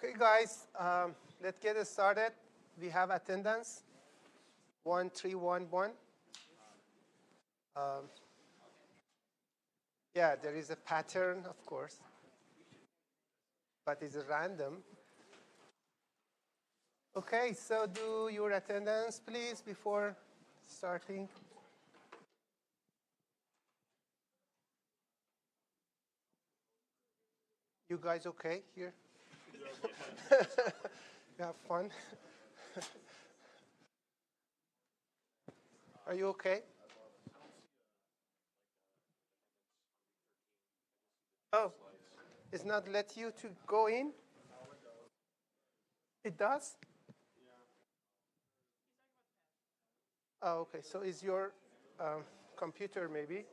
Okay, guys, let's get started. We have attendance, 1311. Yeah, there is a pattern, of course, but it's random. Okay, so do your attendance, please, before starting. You guys okay here? You have fun? Are you okay? Oh, it's not let you to go in? It does? Oh, okay, so is your computer maybe?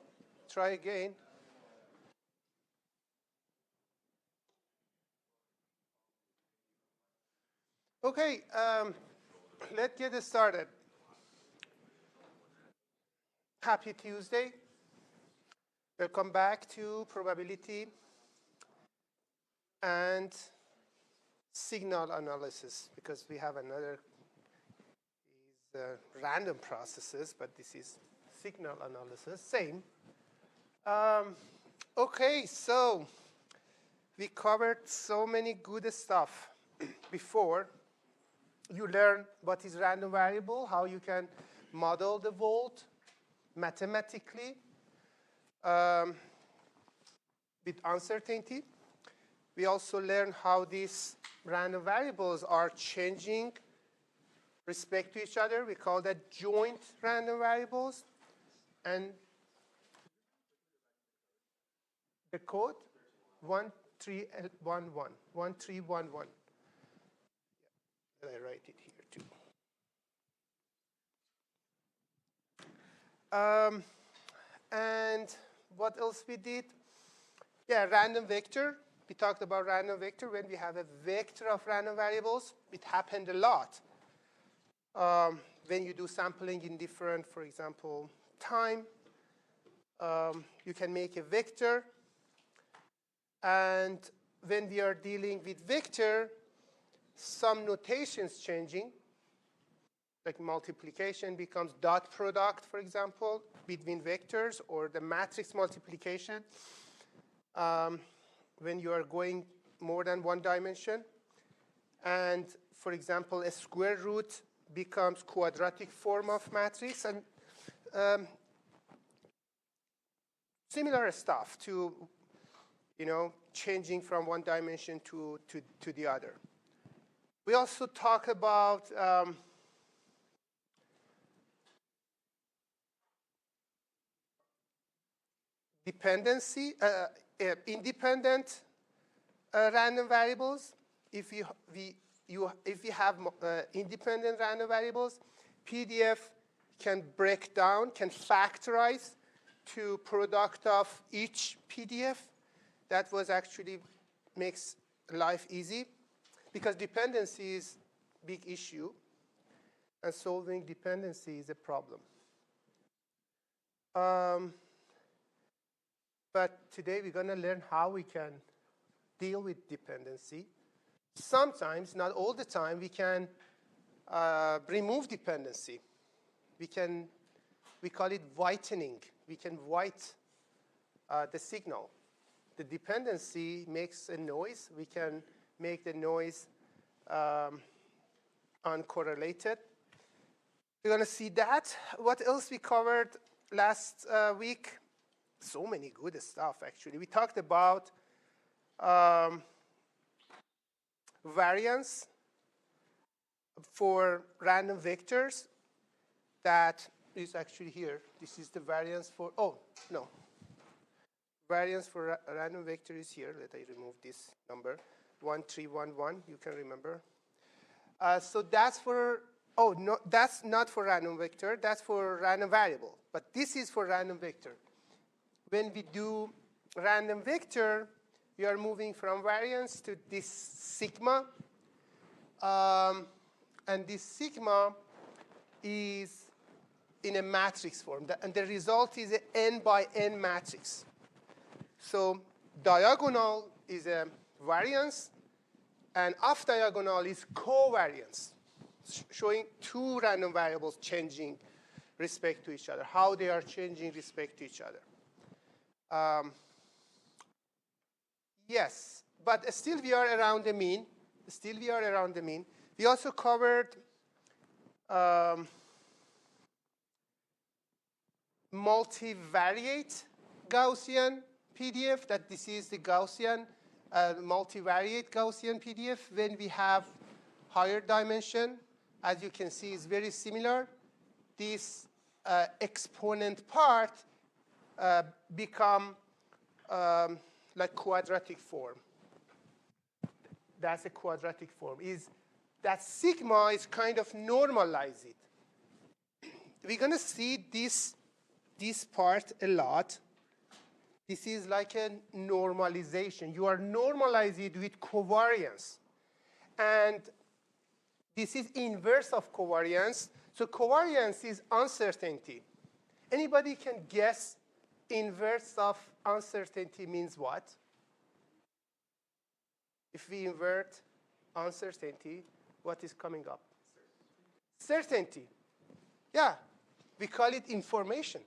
Try again. Okay, let's get started. Happy Tuesday. Welcome back to probability and signal analysis, because we have another random processes, but this is signal analysis, same. Okay, so we covered so many good stuff before. You learn what is random variable, how you can model the volt mathematically with uncertainty. We also learn how these random variables are changing respect to each other. We call that joint random variables. And the code, 1311, 1311. I write it here too. And what else we did? Yeah, random vector. We talked about random vector. When we have a vector of random variables, it happened a lot. When you do sampling in different, for example, time, you can make a vector. And when we are dealing with vector, some notations changing, like multiplication becomes dot product, for example, between vectors, or the matrix multiplication when you are going more than one dimension. And for example, a square root becomes quadratic form of matrix, and similar stuff to, changing from one dimension to the other. We also talk about dependency, independent random variables. If you have independent random variables, PDF can break down, can factorize to product of each PDF. That was actually makes life easy, because dependency is a big issue, and solving dependency is a problem. But today we're going to learn how we can deal with dependency. Sometimes, not all the time, we can remove dependency. We call it whitening. We can white the signal. The dependency makes a noise. We can make the noise uncorrelated. We're going to see that. What else we covered last week? So many good stuff, actually. We talked about variance for random vectors. That is actually here. This is the variance for, variance for random vector is here. Let I remove this number, 1311, you can remember. So that's for, no, that's not for random vector. That's for random variable. But this is for random vector. When we do random vector, we are moving from variance to this sigma. And this sigma is in a matrix form. And the result is an n by n matrix. So diagonal is a variance. And off diagonal is covariance, showing two random variables changing respect to each other, how they are changing respect to each other. Yes, but still we are around the mean. Still we are around the mean. We also covered multivariate Gaussian PDF, that this is the Gaussian, multivariate Gaussian PDF when we have higher dimension. As you can see, it's very similar. This exponent part become like quadratic form. That's a quadratic form. Is that sigma is kind of normalize it. We're going to see this part a lot. This is like a normalization. You are normalizing it with covariance. And this is inverse of covariance. So covariance is uncertainty. Anybody can guess inverse of uncertainty means what? If we invert uncertainty, what is coming up? Certainty. Yeah, we call it information.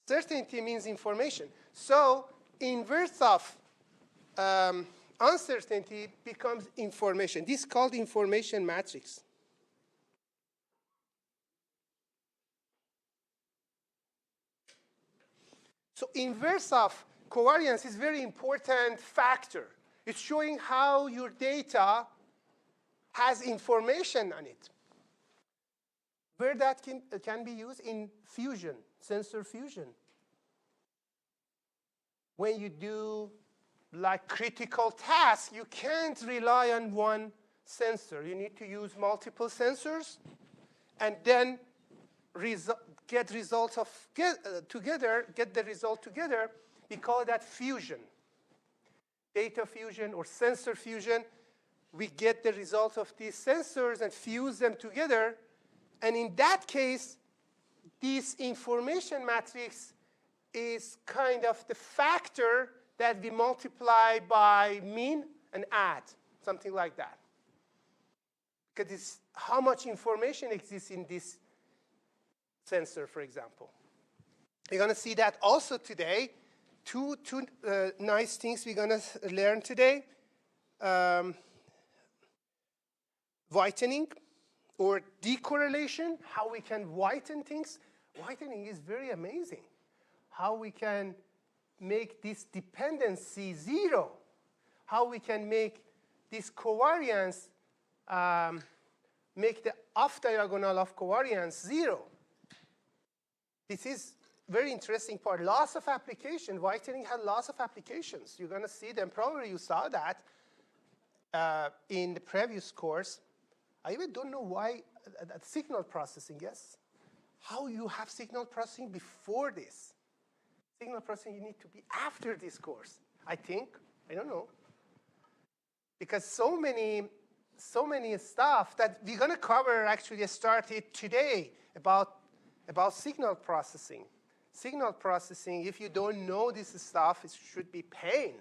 Certainty means information. So inverse of uncertainty becomes information. This is called information matrix. So inverse of covariance is a very important factor. It's showing how your data has information on it. Where that can be used in fusion, sensor fusion. When you do like critical tasks, you can't rely on one sensor. You need to use multiple sensors and then get the result together. We call that fusion. Data fusion or sensor fusion. We get the result of these sensors and fuse them together. And in that case, this information matrix is kind of the factor that we multiply by mean and add, something like that. Because it's how much information exists in this sensor, for example. We're going to see that also today. Two nice things we're going to learn today. Whitening or decorrelation, how we can whiten things. Whitening is very amazing. How we can make this dependency zero. How we can make this covariance, make the off diagonal of covariance zero. This is very interesting part. Lots of application. Whitening has lots of applications. You're going to see them. Probably you saw that in the previous course. I even don't know why signal processing, yes? How you have signal processing before this? Signal processing you need to be after this course, I think. I don't know. Because so many stuff that we're going to cover actually started today about signal processing. Signal processing, if you don't know this stuff, it should be pain.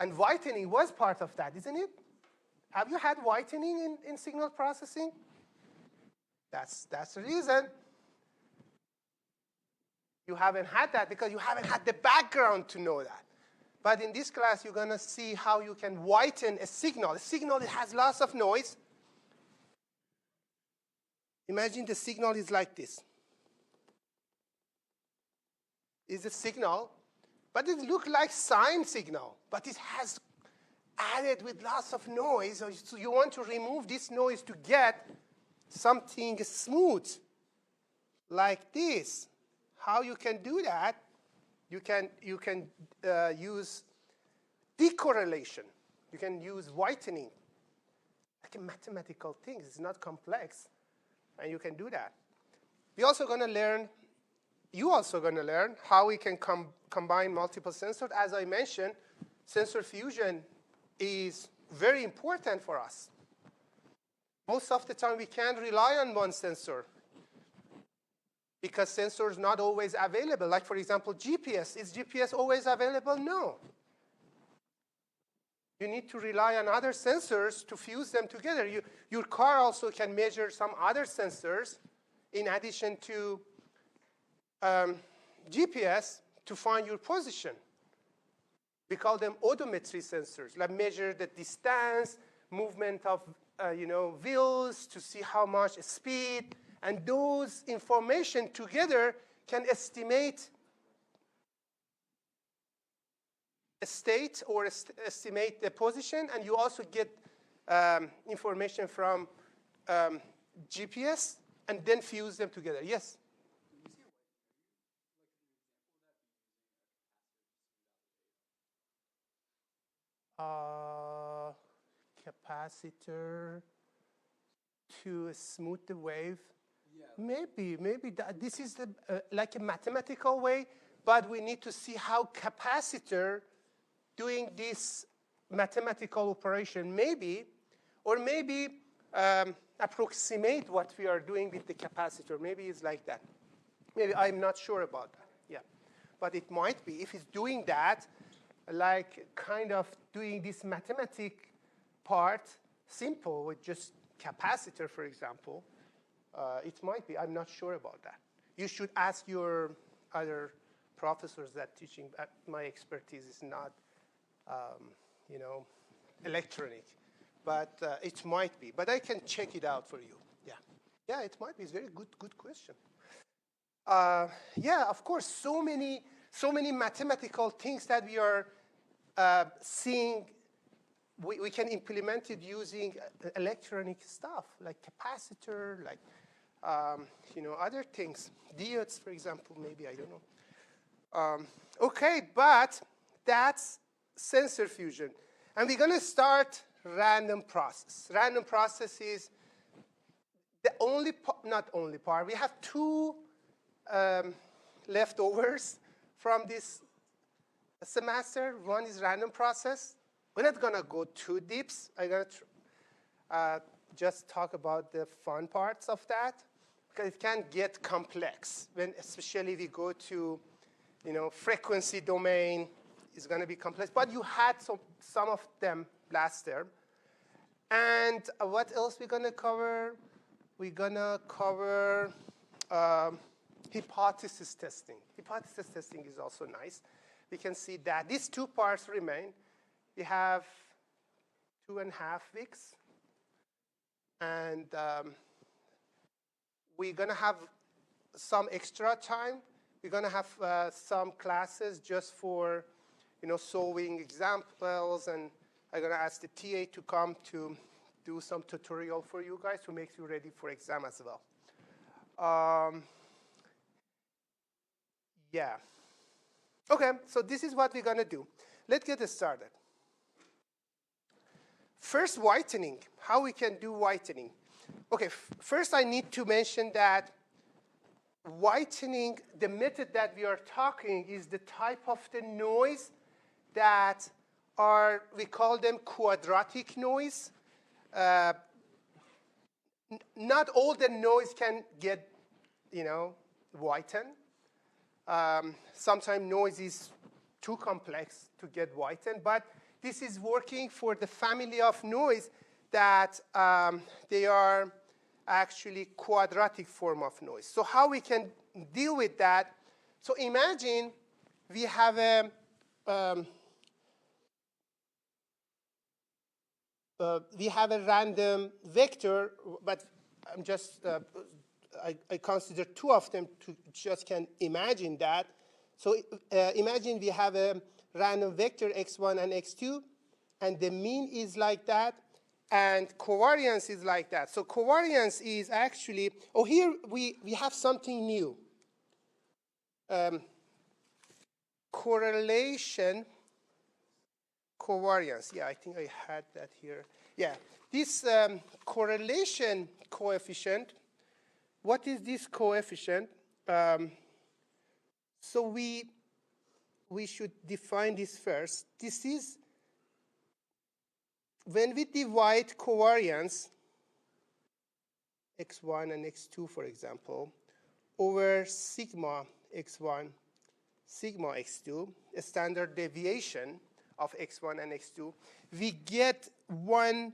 And whitening was part of that, isn't it? Have you had whitening in signal processing? That's the reason. You haven't had that because you haven't had the background to know that. But in this class, you're going to see how you can whiten a signal. A signal that has lots of noise. Imagine the signal is like this. It's a signal, but it looks like sine signal, but it has added with lots of noise. So you want to remove this noise to get something smooth, like this. How you can do that? You can use decorrelation. You can use whitening, like a mathematical thing. It's not complex, and you can do that. You're also going to learn how we can combine multiple sensors. As I mentioned, sensor fusion is very important for us. Most of the time, we can't rely on one sensor because sensors not always available. Like, for example, GPS. Is GPS always available? No. You need to rely on other sensors to fuse them together. Your car also can measure some other sensors in addition to GPS to find your position. We call them odometry sensors, like measure the distance, movement of wheels to see how much speed, and those information together can estimate a state or estimate the position, and you also get information from GPS and then fuse them together. Yes? Capacitor to smooth the wave. Yeah. Maybe this is like a mathematical way, but we need to see how capacitor doing this mathematical operation maybe approximate what we are doing with the capacitor. Maybe it's like that. Maybe I'm not sure about that. Yeah, but it might be. If it's doing that, like kind of doing this mathematic part simple with just capacitor, for example, it might be. I'm not sure about that. You should ask your other professors that teaching. My expertise is not, electronic, but it might be. But I can check it out for you. Yeah, it might be. It's a very good question. Yeah, of course, so many mathematical things that we are seeing. We can implement it using electronic stuff like capacitor, like other things, diodes, for example. Maybe, I don't know. Okay, but that's sensor fusion, and we're going to start random process. Random process is the not only part. We have two leftovers from this semester. One is random process. We're not going to go too deep. I'm going to just talk about the fun parts of that, because it can get complex. Especially if we go to, frequency domain, it's going to be complex. But you had some of them last term. And what else we're going to cover? We're going to cover hypothesis testing. Hypothesis testing is also nice. We can see that these two parts remain. We have 2.5 weeks. And we're going to have some extra time. We're going to have some classes just for, solving examples. And I'm going to ask the TA to come to do some tutorial for you guys to make you ready for exam as well. Yeah. OK, so this is what we're going to do. Let's get started. First, whitening, how we can do whitening. OK, first I need to mention that whitening, the method that we are talking is the type of the noise that we call them quadratic noise. Not all the noise can get, whitened. Sometimes noise is too complex to get whitened, but this is working for the family of noise that they are actually quadratic form of noise. So how we can deal with that? So imagine we have a random vector, but I'm just I consider two of them to just can imagine that. So imagine we have a random vector x1 and x2, and the mean is like that, and covariance is like that. So covariance is actually, here we have something new. Correlation, covariance. Yeah, I think I had that here. Yeah, this correlation coefficient, what is this coefficient? So we should define this first. This is when we divide covariance, x1 and x2, for example, over sigma x1, sigma x2, a standard deviation of x1 and x2, we get one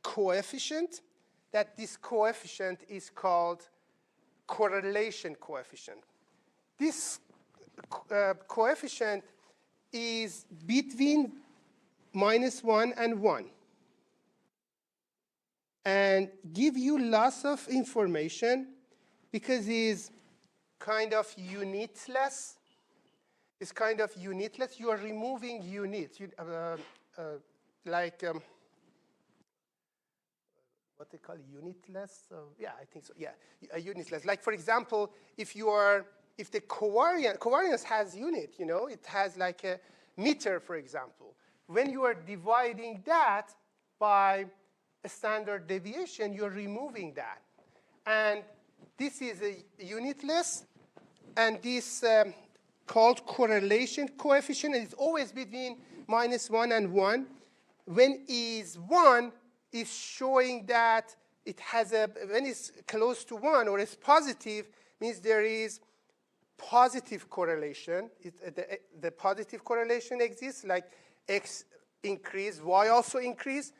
coefficient. That this coefficient is called correlation coefficient. This coefficient is between -1 and 1 and give you lots of information because it's kind of unitless. It's kind of unitless. You are removing units, what they call unitless. Yeah, I think so. Yeah, unitless. Like for example, if the covariance has unit, it has like a meter, for example. When you are dividing that by a standard deviation, you're removing that. And this is a unitless, and this called correlation coefficient. And it's always between -1 and 1. When is 1, is showing that it has when it's close to 1 or it's positive, means there is positive correlation. The positive correlation exists, like x increase, y also increase.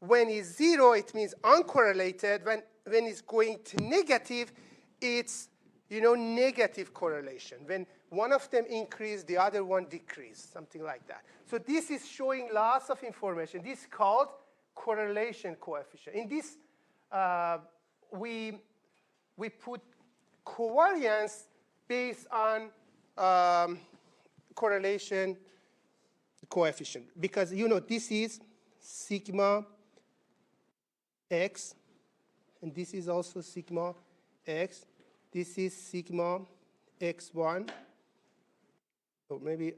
When it's 0, it means uncorrelated. When it's going to negative, it's negative correlation. When one of them increase, the other one decrease, something like that. So this is showing lots of information. This is called correlation coefficient. In this, we put covariance based on correlation coefficient because this is sigma x, and this is also sigma x. This is sigma x1. Or maybe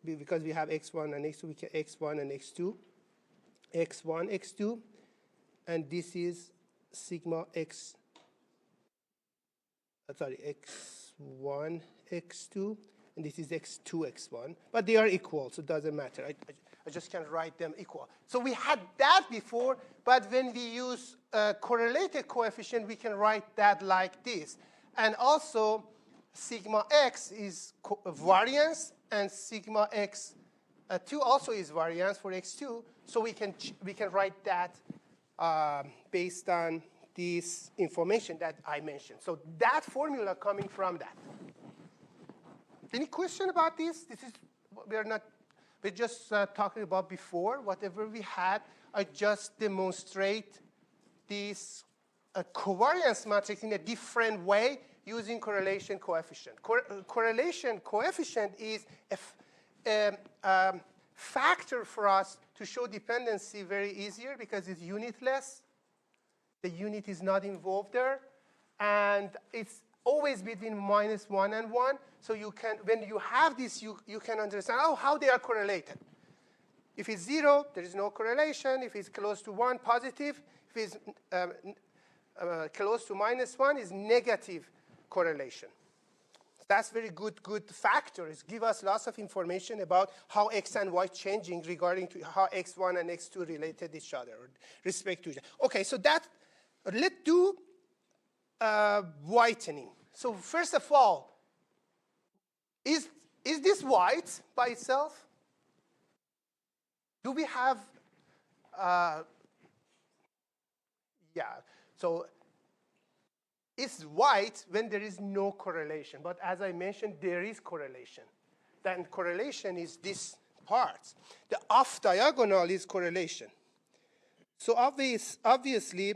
because we have x1 and x2, we can x1 and x2. x1, x2, and this is sigma x, x1, x2, and this is x2, x1. But they are equal, so it doesn't matter. I just can write them equal. So we had that before, but when we use correlated coefficient, we can write that like this. And also, sigma x is variance, and sigma x2 also is variance for x2. So we can write that based on this information that I mentioned. So that formula coming from that. Any question about this? This is we're just talking about before. Whatever we had, I just demonstrate this covariance matrix in a different way using correlation coefficient. Correlation coefficient is a factor for us to show dependency very easier because it's unitless. The unit is not involved there. And it's always between -1 and 1. So you can, when you have this, you can understand how they are correlated. If it's 0, there is no correlation. If it's close to 1, positive. If it's close to -1, is negative correlation. That's very good factors. Give us lots of information about how x and y changing regarding to how x1 and x2 related each other, or respect to each other. Okay, so let's do whitening. So first of all, is this white by itself? Do we have, so it's white when there is no correlation. But as I mentioned, there is correlation. Then correlation is this part. The off diagonal is correlation. So obviously,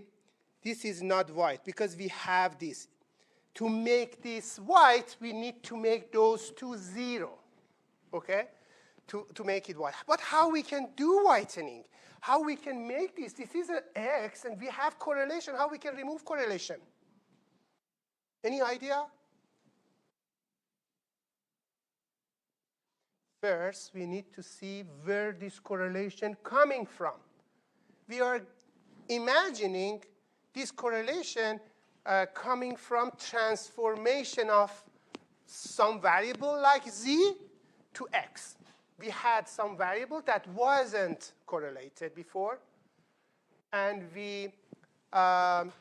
this is not white because we have this. To make this white, we need to make those two 0, okay, to make it white. But how we can do whitening? How we can make this? This is an X, and we have correlation. How we can remove correlation? Any idea? First, we need to see where this correlation coming from. We are imagining this correlation coming from transformation of some variable like z to x. We had some variable that wasn't correlated before, and we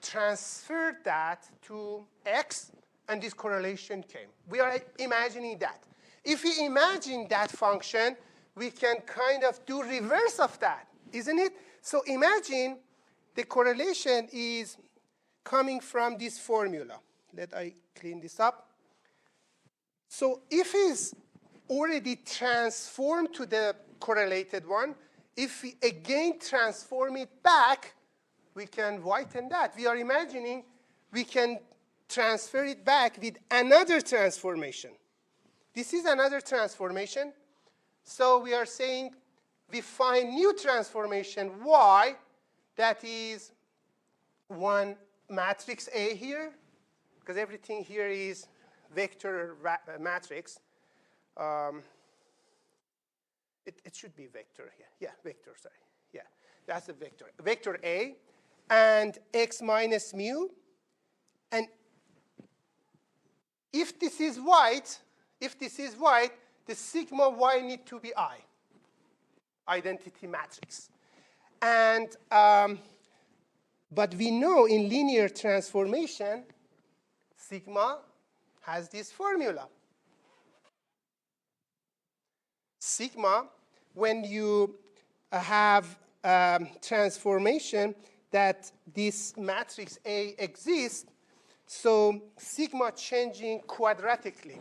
transferred that to x, and this correlation came. We are imagining that. If we imagine that function, we can kind of do reverse of that, isn't it? So imagine the correlation is coming from this formula. Let I clean this up. So if it's already transformed to the correlated one, if we again transform it back, we can whiten that. We are imagining we can transfer it back with another transformation. This is another transformation. So we are saying we find new transformation Y that is one matrix A here, because everything here is vector matrix. It should be vector here. Yeah, vector, sorry. Yeah, that's a vector. Vector A and x minus mu. And if this is white, the sigma Y need to be I, identity matrix. And but we know in linear transformation, sigma has this formula. Sigma, when you have transformation that this matrix A exists, so sigma changing quadratically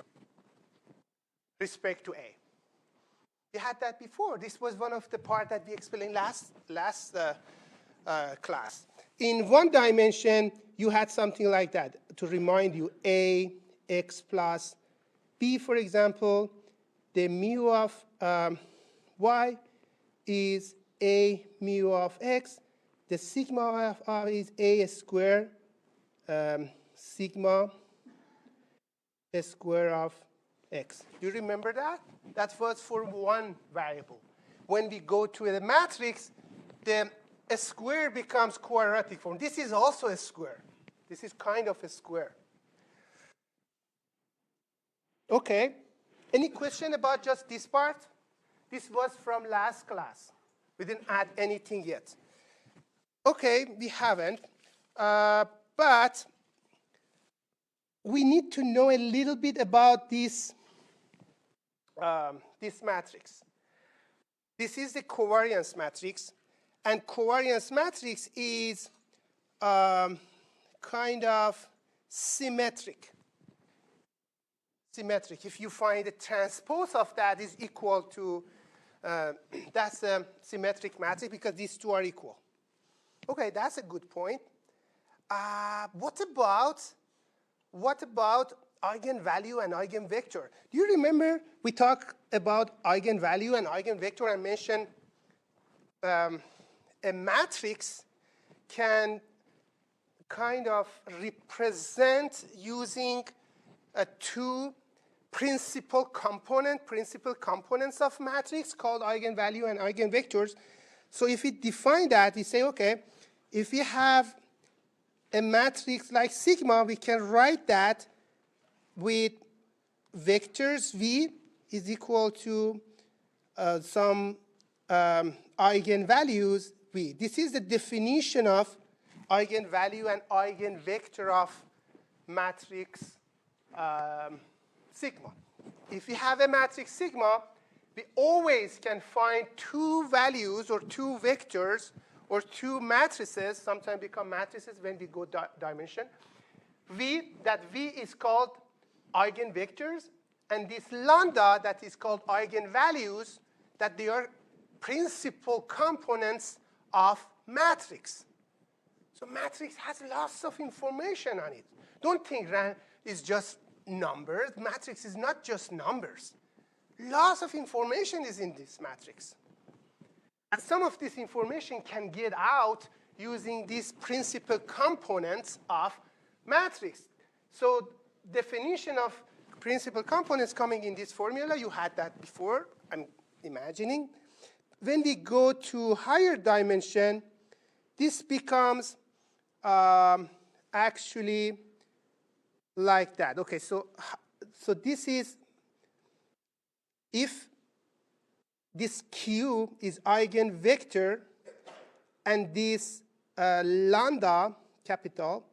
respect to A. We had that before. This was one of the parts that we explained last class. In one dimension, you had something like that. To remind you, A, x plus B, for example, the mu of y is A mu of x. The sigma of r is A squared sigma square of x. Do you remember that? That was for one variable. When we go to the matrix, the square becomes quadratic form. This is also a square. This is kind of a square. OK. Any question about just this part? This was from last class. We didn't add anything yet. OK, we haven't. But we need to know a little bit about this matrix. This is the covariance matrix. And covariance matrix is kind of symmetric. If you find the transpose of that is equal to, that's a symmetric matrix because these two are equal. OK, that's a good point. What about eigenvalue and eigenvector? Do you remember we talked about eigenvalue and eigenvector and mentioned a matrix can kind of represent using two principal components of matrix called eigenvalue and eigenvectors. So if we define that, we say, OK, if we have a matrix like sigma, we can write that with vectors v is equal to some eigenvalues v. This is the definition of eigenvalue and eigenvector of matrix sigma. If we have a matrix sigma, we always can find two values or two vectors or two matrices, sometimes become matrices when we go dimension. That v is called eigenvectors, and this lambda that is called eigenvalues, that they are principal components of matrix. So matrix has lots of information on it. Don't think it's just numbers. Matrix is not just numbers. Lots of information is in this matrix. And some of this information can get out using these principal components of matrix. So definition of principal components coming in this formula, you had that before, I'm imagining. When we go to higher dimension, this becomes actually like that. OK, so this is, if this Q is eigenvector and this lambda, capital,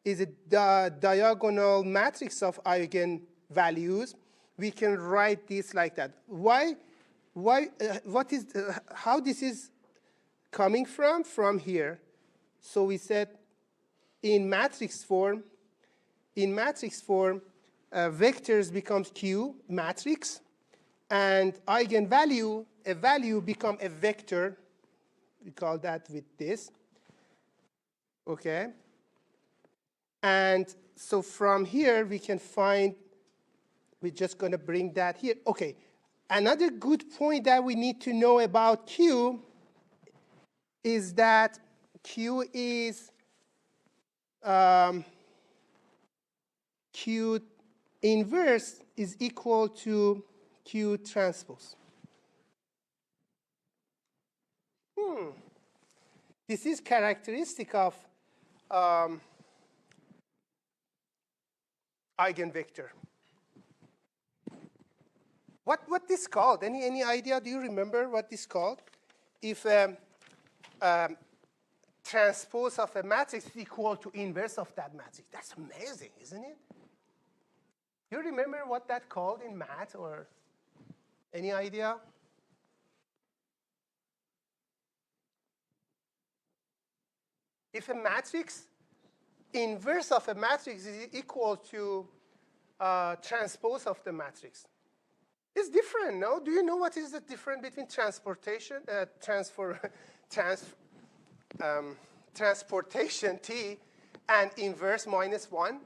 is a diagonal matrix of eigenvalues, we can write this like that. Why how this is coming from here. So we said in matrix form, vectors becomes Q matrix, and eigenvalue, a value become a vector. We call that with this, okay? And so from here, we can find, we're just going to bring that here. Okay, another good point that we need to know about Q is that Q is Q inverse is equal to Q transpose. This is characteristic of eigenvector. What this called? Any idea? Do you remember what this called? If transpose of a matrix is equal to inverse of that matrix. That's amazing, isn't it? Do you remember what that called in math, or any idea? If a matrix, inverse of a matrix is equal to transpose of the matrix. It's different, no? Do you know what is the difference between transportation T and inverse -1?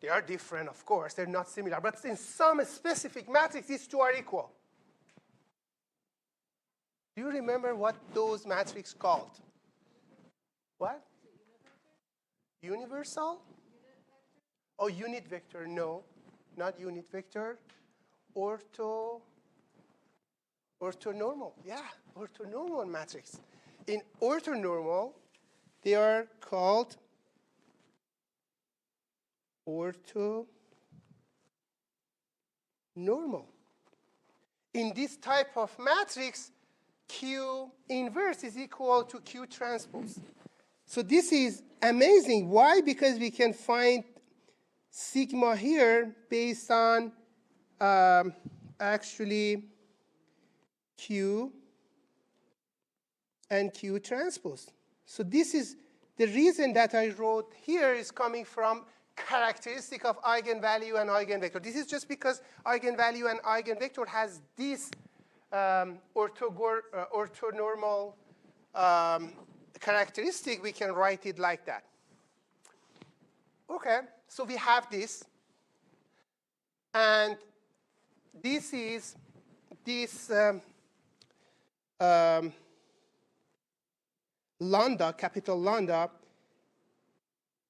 They are different, of course. They're not similar. But in some specific matrix, these two are equal. Do you remember what those matrices called? What? Universal? Oh, unit vector. No, not unit vector. Orthonormal. Yeah, orthonormal matrix. In orthonormal, they are called orthonormal. In this type of matrix, Q inverse is equal to Q transpose. So this is amazing. Why? Because we can find sigma here based on actually Q and Q transpose. So this is the reason that I wrote here is coming from characteristic of eigenvalue and eigenvector. This is just because eigenvalue and eigenvector has this orthonormal characteristic. We can write it like that. Okay, so we have this. And this is this lambda, capital lambda,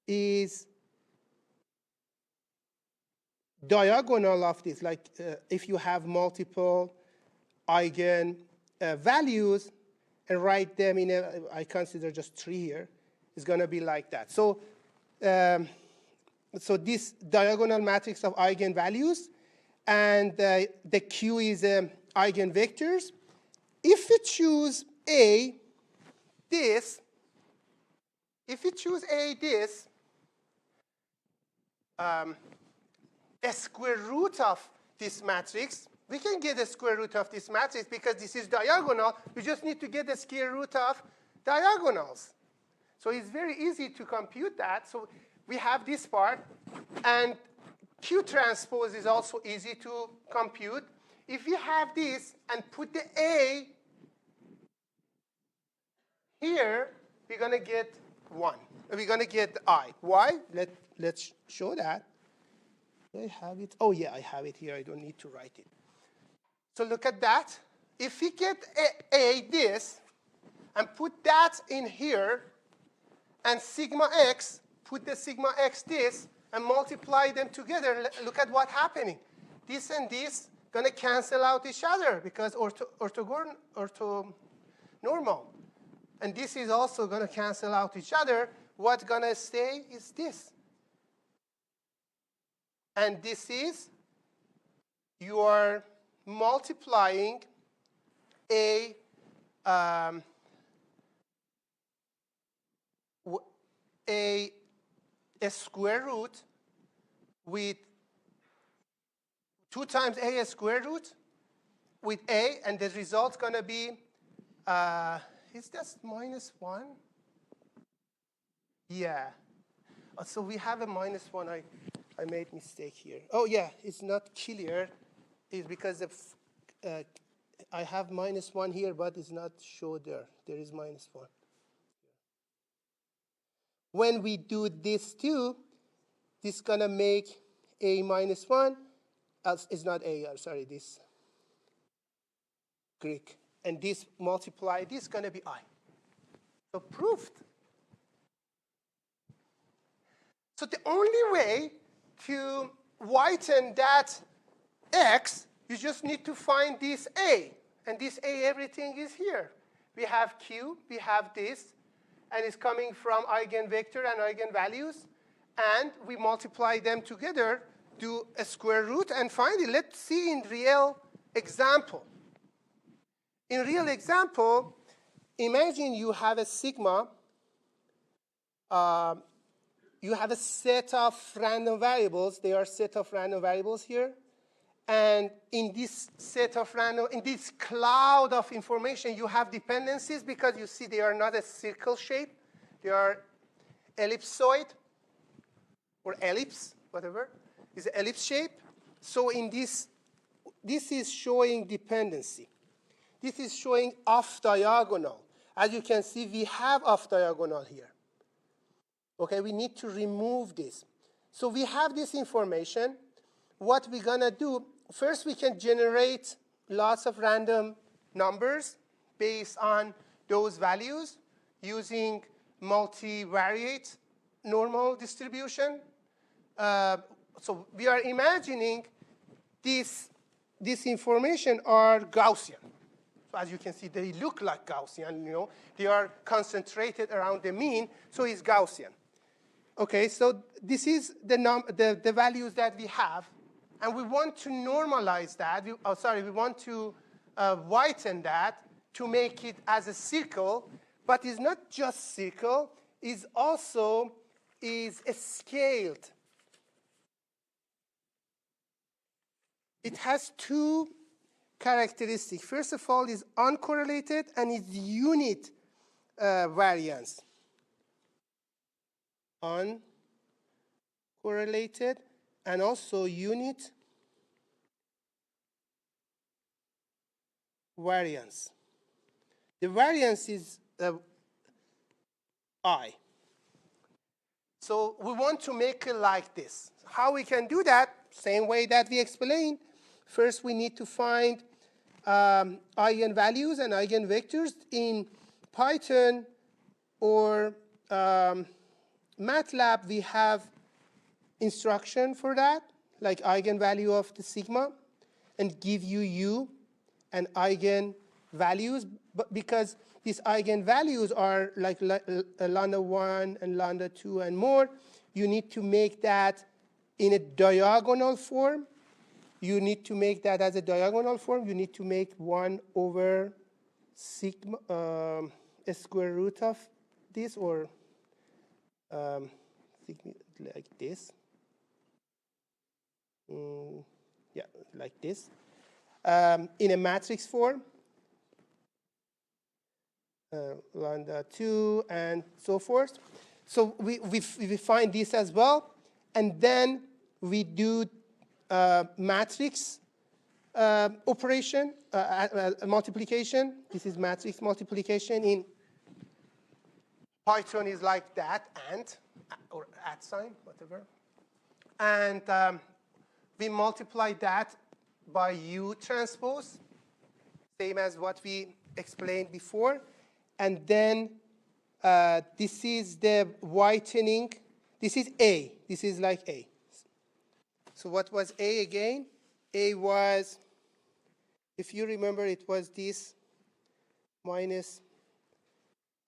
is diagonal of this. Like if you have multiple eigen values and write them in a, I consider just 3 here, it's going to be like that. So, so this diagonal matrix of eigenvalues, and the Q is eigenvectors. If we choose A, this, if we choose A, this, a square root of this matrix, we can get a square root of this matrix because this is diagonal. We just need to get the square root of diagonals. So it's very easy to compute that. So we have this part, and Q transpose is also easy to compute. If we have this and put the A here, we're going to get 1. We're going to get I. Why? Let's show that. Do I have it? Oh, yeah, I have it here. I don't need to write it. So look at that. If we get A this, and put that in here, and sigma x, put the sigma x this, and multiply them together, look at what's happening. This and this going to cancel out each other because orthonormal. And this is also going to cancel out each other. What's going to stay is this. And this is, you are multiplying a square root with 2 times a square root with A, and the result's going to be, is that -1? Yeah. So we have a -1. I made mistake here. Oh, yeah, it's not clear. It's because of, I have -1 here, but it's not showed there. There is -1. When we do this too, this is going to make A -1. It's not A, sorry, this Greek. And this multiply, this is going to be I. So proved. So the only way to whiten that X, you just need to find this A. And this A, everything is here. We have Q, we have this, and it's coming from eigenvector and eigenvalues. And we multiply them together, do a square root, and find it. Let's see in real example. In real example, imagine you have a sigma. You have a set of random variables. There are a set of random variables here. And in this set of random, in this cloud of information, you have dependencies because you see they are not a circle shape. They are ellipsoid or ellipse, whatever. It's an ellipse shape. So in this is showing dependency. This is showing off diagonal. As you can see, we have off diagonal here. Okay, we need to remove this. So we have this information. What we're going to do, first we can generate lots of random numbers based on those values using multivariate normal distribution. So we are imagining this information are Gaussian. So as you can see, they look like Gaussian. You know, they are concentrated around the mean, so it's Gaussian. Okay, so this is the values that we have, and we want to normalize that. We want to whiten that to make it as a circle, but it's not just circle, it's also scaled. It has two characteristics. First of all, is uncorrelated and it's unit variance. Uncorrelated and also unit variance. The variance is I. So we want to make it like this. How we can do that? Same way that we explained. First, we need to find eigenvalues and eigenvectors. In Python or MATLAB, we have instruction for that, like eigenvalue of the sigma, and give you U and eigenvalues. But because these eigenvalues are like lambda 1 and lambda 2 and more, you need to make that in a diagonal form. You need to make that as a diagonal form. You need to make 1 over sigma, a square root of this, or like this. Yeah, like this. In a matrix form. Lambda 2 and so forth. So we find this as well. And then we do matrix operation, multiplication. This is matrix multiplication. In Python is like that, and, or at sign, whatever. And we multiply that by U transpose, same as what we explained before. And then this is the whitening. This is A. This is like A. So what was A again? A was, if you remember, it was this minus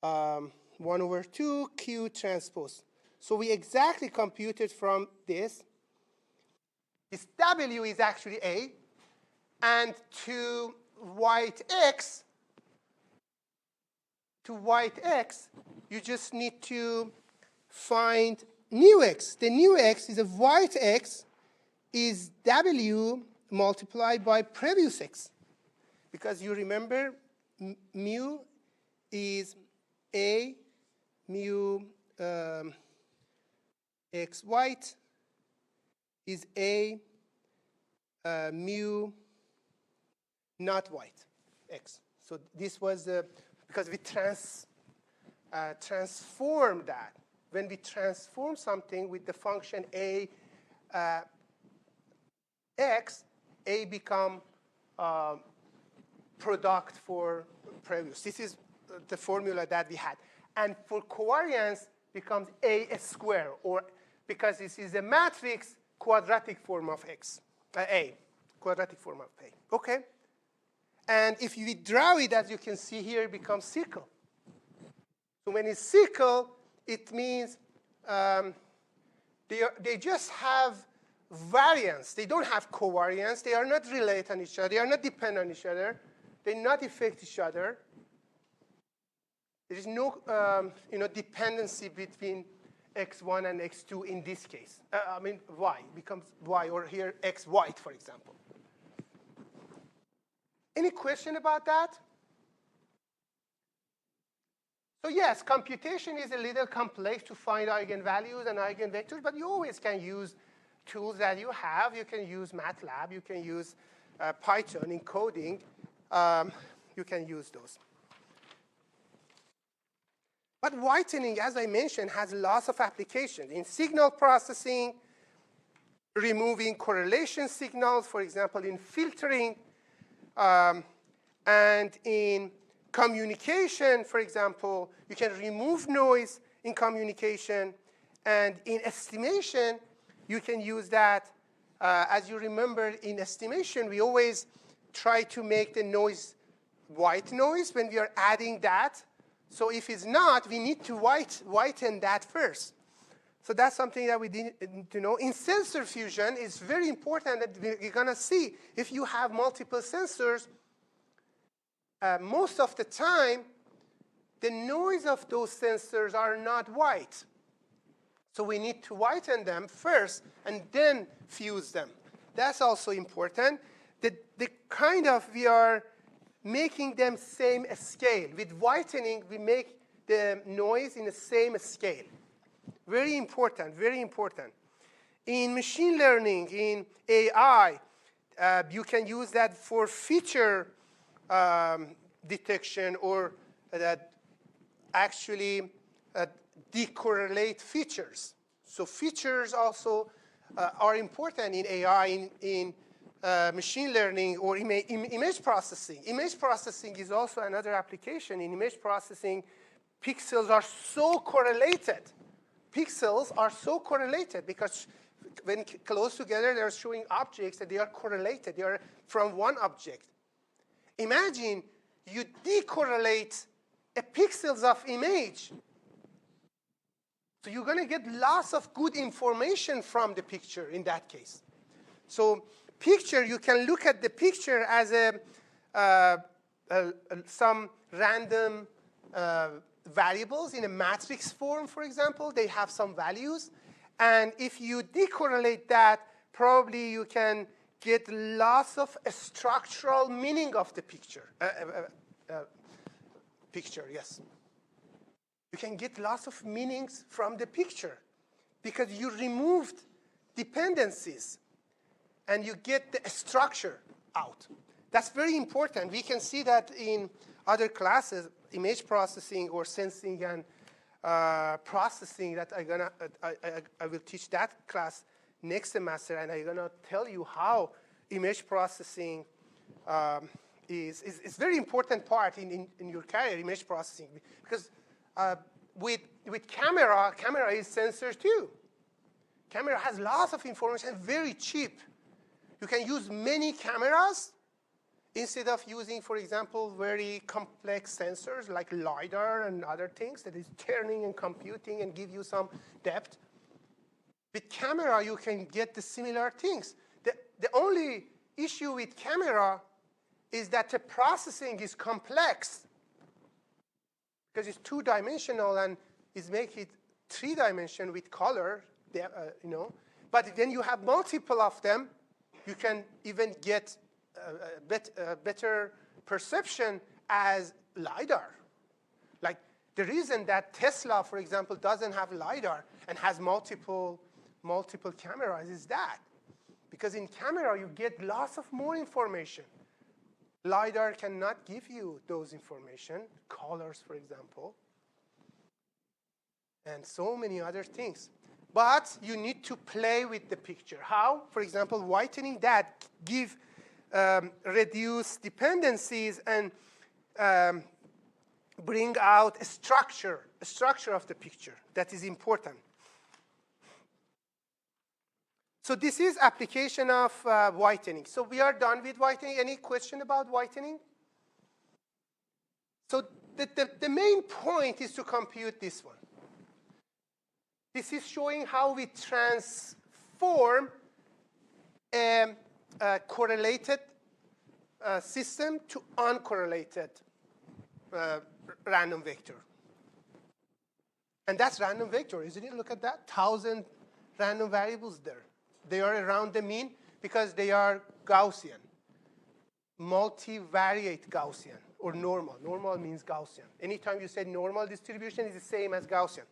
1 over 2 Q transpose. So we exactly computed from this. This W is actually A. And to white X, you just need to find new X. The new X is a white X is W multiplied by previous X. because you remember mu is A mu x white is A mu not white x. So this was because we transform that. When we transform something with the function A x, A become product for previous. This is the formula that we had. And for covariance becomes A square, or because this is a matrix, quadratic form of X, A, quadratic form of A. Okay? And if we draw it, as you can see here, it becomes circle. So when it's circle, it means they just have variance. They don't have covariance. They are not related on each other. They are not dependent on each other. They not affect each other. There is no dependency between x1 and x2 in this case. I mean, y becomes y, or here x white, for example. Any question about that? So yes, computation is a little complex to find eigenvalues and eigenvectors, but you always can use tools that you have. You can use MATLAB. You can use Python in coding. You can use those. But whitening, as I mentioned, has lots of applications. In signal processing, removing correlation signals, for example, in filtering, and in communication, for example, you can remove noise in communication. And in estimation, you can use that. As you remember, in estimation, we always try to make the noise white noise when we are adding that. So if it's not, we need to whiten that first. So that's something that we need to know. In sensor fusion, it's very important that we're going to see if you have multiple sensors, most of the time, the noise of those sensors are not white. So we need to whiten them first and then fuse them. That's also important. The kind of, we are making them same scale. With whitening, we make the noise in the same scale. Very important, very important. In machine learning, in AI, you can use that for feature detection, or that actually decorrelate features. So features also are important in AI, in machine learning, or image processing. Image processing is also another application. In image processing, pixels are so correlated. Pixels are so correlated because when close together, they're showing objects that they are correlated. They are from one object. Imagine you decorrelate a pixels of image. So you're going to get lots of good information from the picture in that case. So picture, you can look at the picture as some random variables in a matrix form, for example. They have some values. And if you decorrelate that, probably you can get lots of structural meaning of the picture. Picture, yes. You can get lots of meanings from the picture because you removed dependencies and you get the structure out. That's very important. We can see that in other classes, image processing or sensing and processing, that I will teach that class next semester, and I'm going to tell you how image processing is very important part in your career, image processing. Because with camera is sensors too. Camera has lots of information, very cheap. You can use many cameras instead of using, for example, very complex sensors like LiDAR and other things that is turning and computing and give you some depth. With camera, you can get the similar things. The only issue with camera is that the processing is complex because it's two-dimensional and is make it three-dimensional with color, But when you have multiple of them, you can even get better perception as LiDAR. Like the reason that Tesla, for example, doesn't have LiDAR and has multiple cameras is that. Because in camera, you get lots of more information. LiDAR cannot give you those information, colors, for example, and so many other things. But you need to play with the picture. How? For example, whitening that give reduce dependencies and bring out a structure of the picture that is important. So this is application of whitening. So we are done with whitening. Any question about whitening? So the main point is to compute this one. This is showing how we transform a correlated system to uncorrelated random vector. And that's random vector, isn't it? Look at that, 1,000 random variables there. They are around the mean because they are Gaussian, multivariate Gaussian, or normal. Normal means Gaussian. Anytime you say normal distribution, is the same as Gaussian.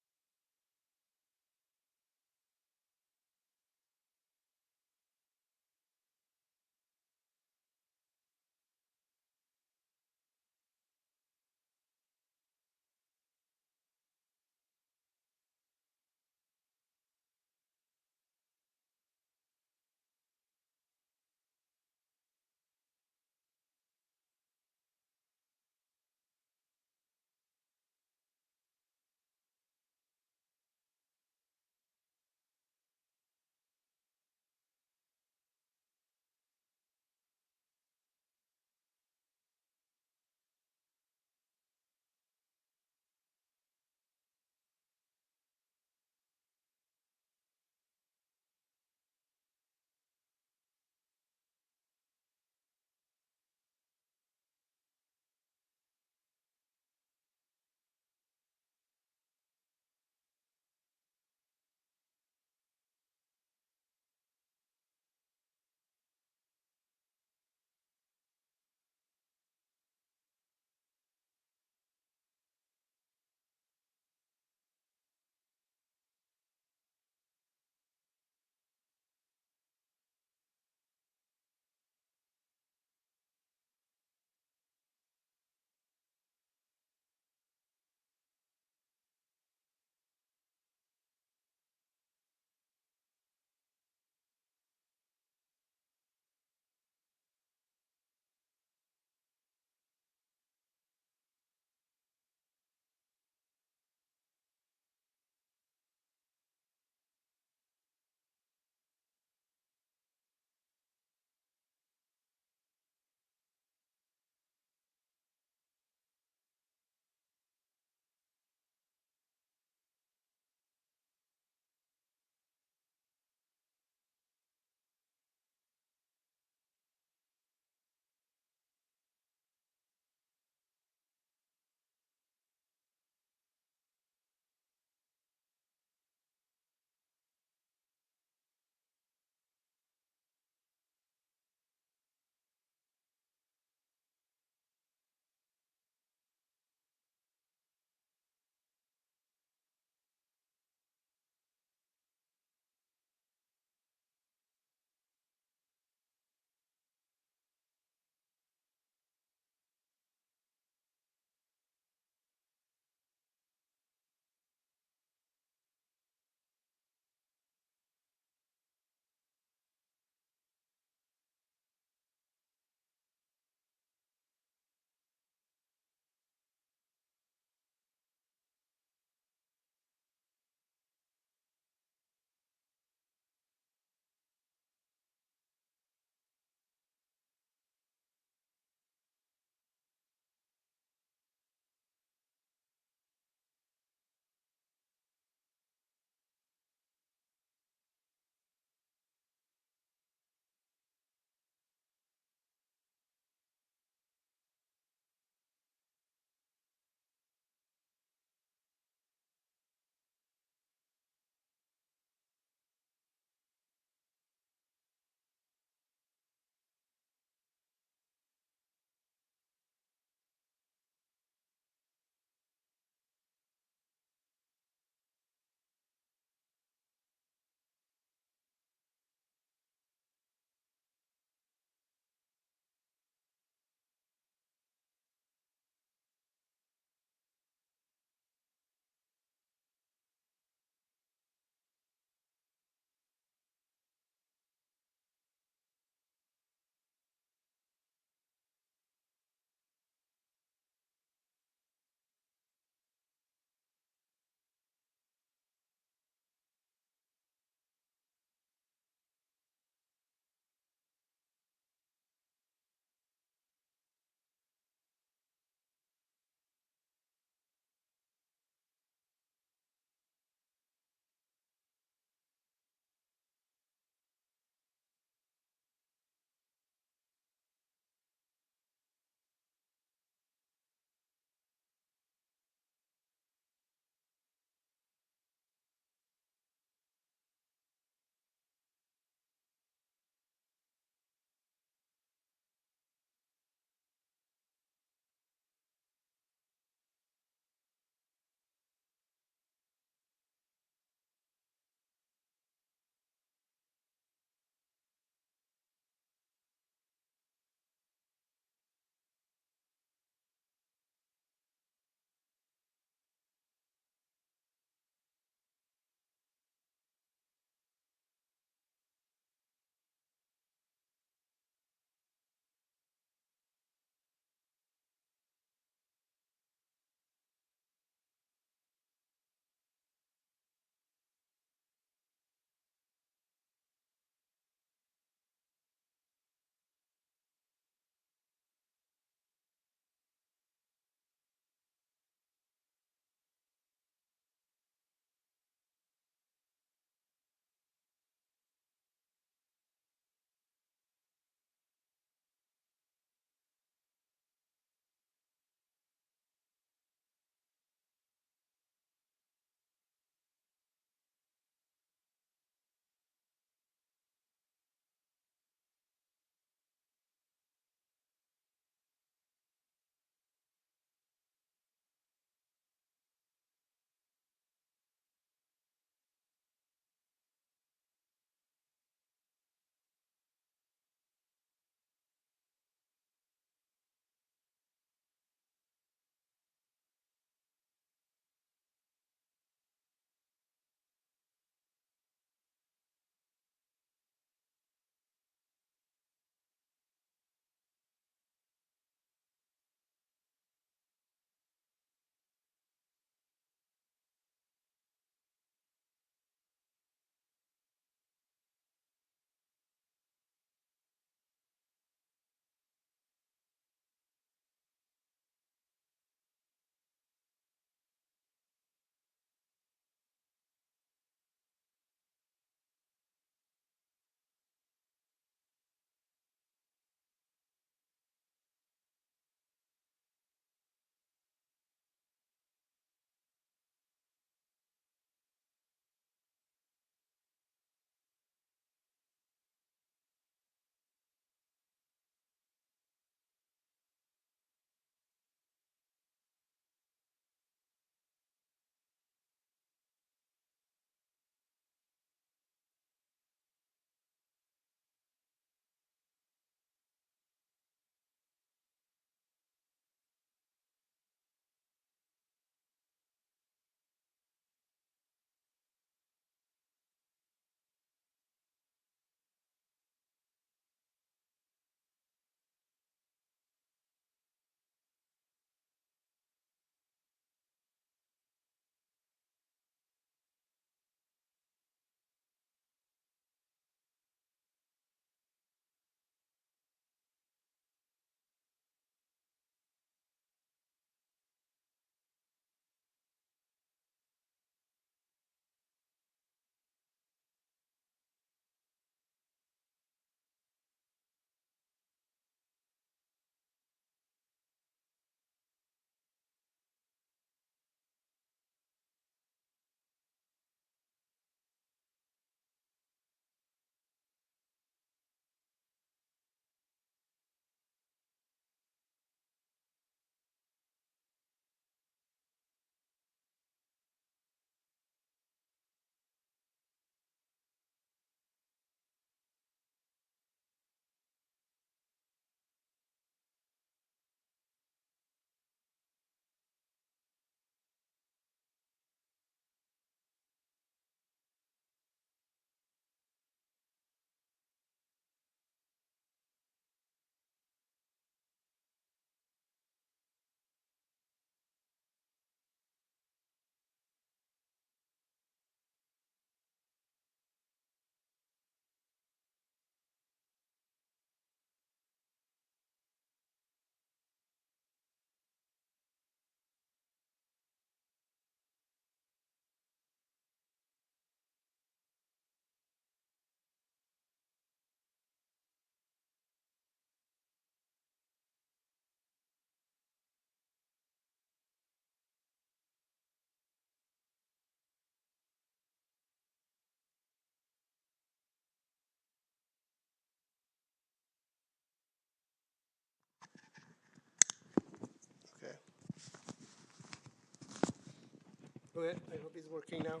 Okay, I hope it's working now.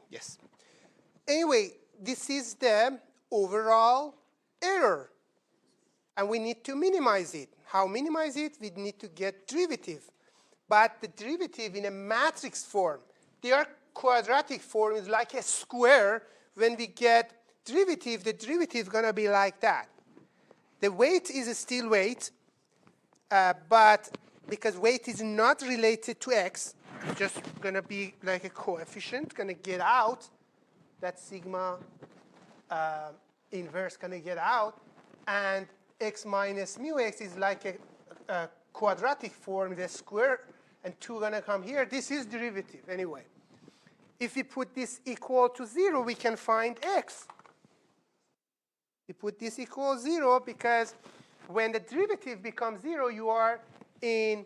Yes. Anyway, this is the overall error. And we need to minimize it. How minimize it? We need to get derivative. But the derivative in a matrix form. Their quadratic form is like a square. When we get derivative, the derivative is going to be like that. The weight is still weight, but because weight is not related to x, it's just going to be like a coefficient, going to get out. That sigma inverse going to get out. And x minus mu x is like a quadratic form, the square, and 2 going to come here. This is derivative anyway. If we put this equal to 0, we can find x. We put this equal 0 because when the derivative becomes 0, you are in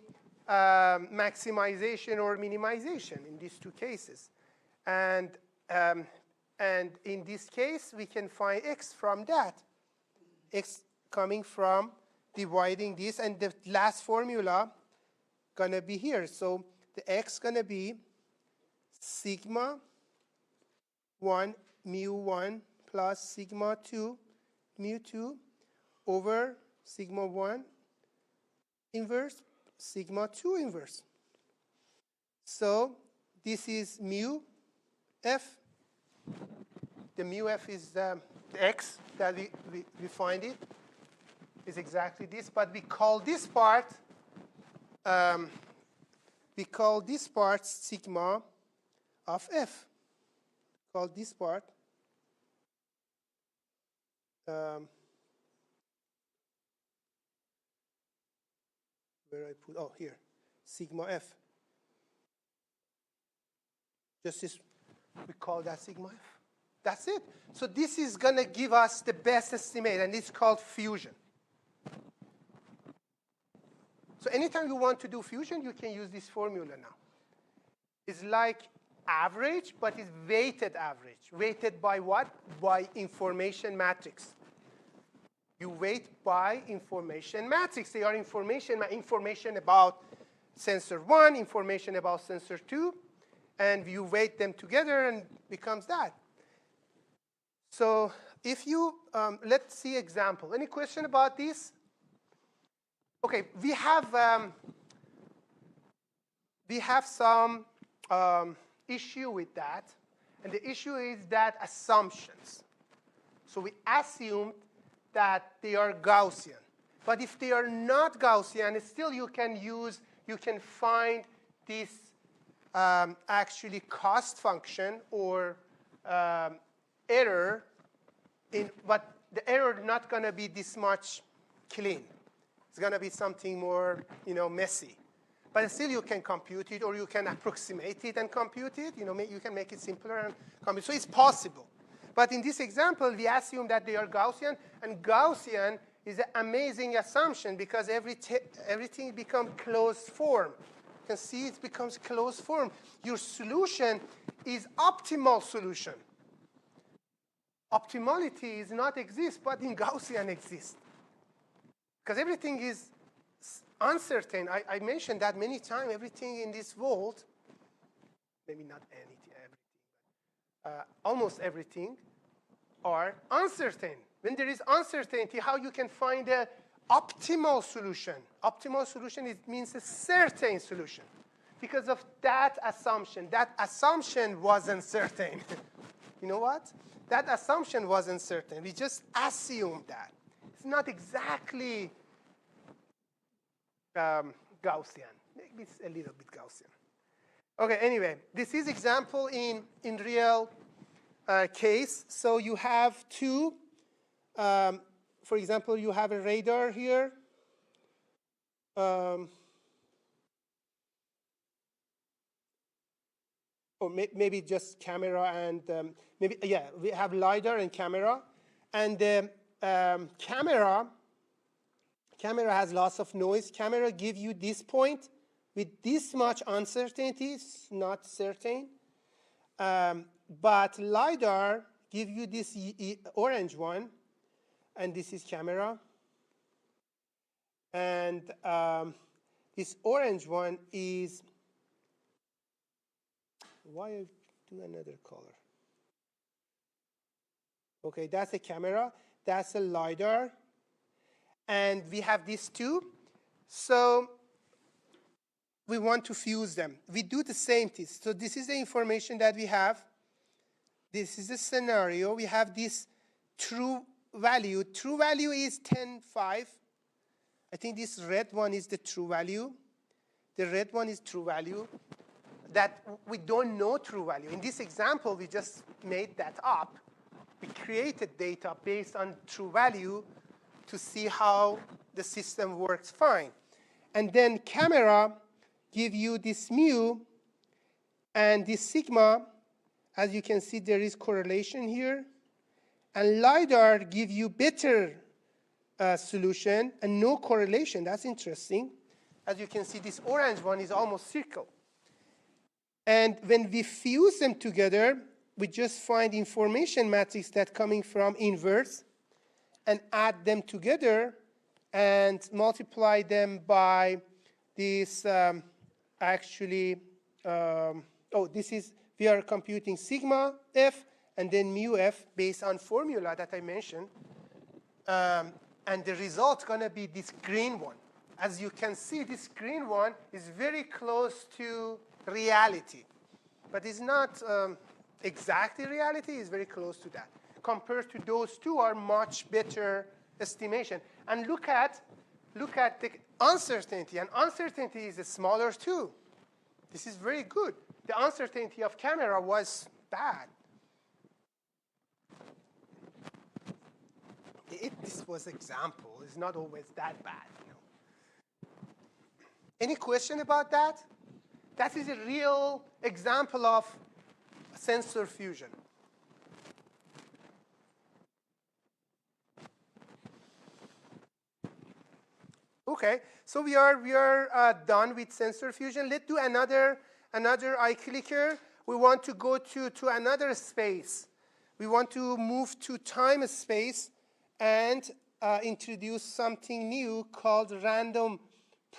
maximization or minimization in these two cases. And in this case, we can find x from that. X coming from dividing this, and the last formula going to be here. So the x going to be sigma 1 mu 1 plus sigma 2 mu 2 over sigma 1 inverse sigma 2 inverse. So this is mu f. The mu f is the x that we find it is exactly this, but we call this part sigma of f. Call this part where I put, oh, here, sigma f. Just this, we call that sigma f. That's it. So this is going to give us the best estimate, and it's called fusion. So anytime you want to do fusion, you can use this formula now. It's like average, but it's weighted average. Weighted by what? By information matrix. You weight by information matrix. They are information about sensor 1, information about sensor 2, and you weight them together and becomes that. So if you, let's see example. Any question about this? Okay, we have some issue with that, and the issue is that assumptions. So we assumed that they are Gaussian. But if they are not Gaussian, still you can find this actually cost function or error, but the error is not going to be this much clean. It's going to be something more, messy. But still you can compute it, or you can approximate it and compute it. You can make it simpler and compute. So it's possible. But in this example, we assume that they are Gaussian, and Gaussian is an amazing assumption because everything becomes closed form. You can see it becomes closed form. Your solution is optimal solution. Optimality is not exist, but in Gaussian exists. Because everything is uncertain. I mentioned that many times. Everything in this world, maybe not anything, everything, almost everything, are uncertain. When there is uncertainty, how you can find an optimal solution? Optimal solution, it means a certain solution. Because of that assumption. That assumption wasn't certain. You know what? That assumption wasn't certain. We just assumed that. It's not exactly Gaussian. Maybe it's a little bit Gaussian. Okay, anyway, this is example in real case. So you have two, for example, you have a radar here. Or maybe just camera and we have LiDAR and camera. And the camera has lots of noise. Camera give you this point with this much uncertainty. It's not certain. But LiDAR give you this orange one, and this is camera. And this orange one is Why I do another color? Okay, that's a camera. That's a LiDAR. And we have these two. So we want to fuse them. We do the same thing. So this is the information that we have. This is the scenario. We have this true value. True value is 10.5. I think this red one is the true value. The red one is true value. That we don't know true value. In this example, we just made that up. We created data based on true value to see how the system works fine. And then camera give you this mu and this sigma. As you can see, there is correlation here. And LiDAR give you better solution and no correlation. That's interesting. As you can see, this orange one is almost circle. And when we fuse them together, we just find information matrix that coming from inverse and add them together and multiply them by this this is, we are computing sigma f and then mu f based on formula that I mentioned. And the result's going to be this green one. As you can see, this green one is very close to reality. But it's not exactly reality. It's very close to that. Compared to those two are much better estimation. And look at the uncertainty. And uncertainty is smaller too. This is very good. The uncertainty of camera was bad. This was example. It's not always that bad. Any question about that? That is a real example of sensor fusion. Okay, so we are done with sensor fusion. Let's do another eye clicker. We want to go to another space. We want to move to time space and introduce something new called random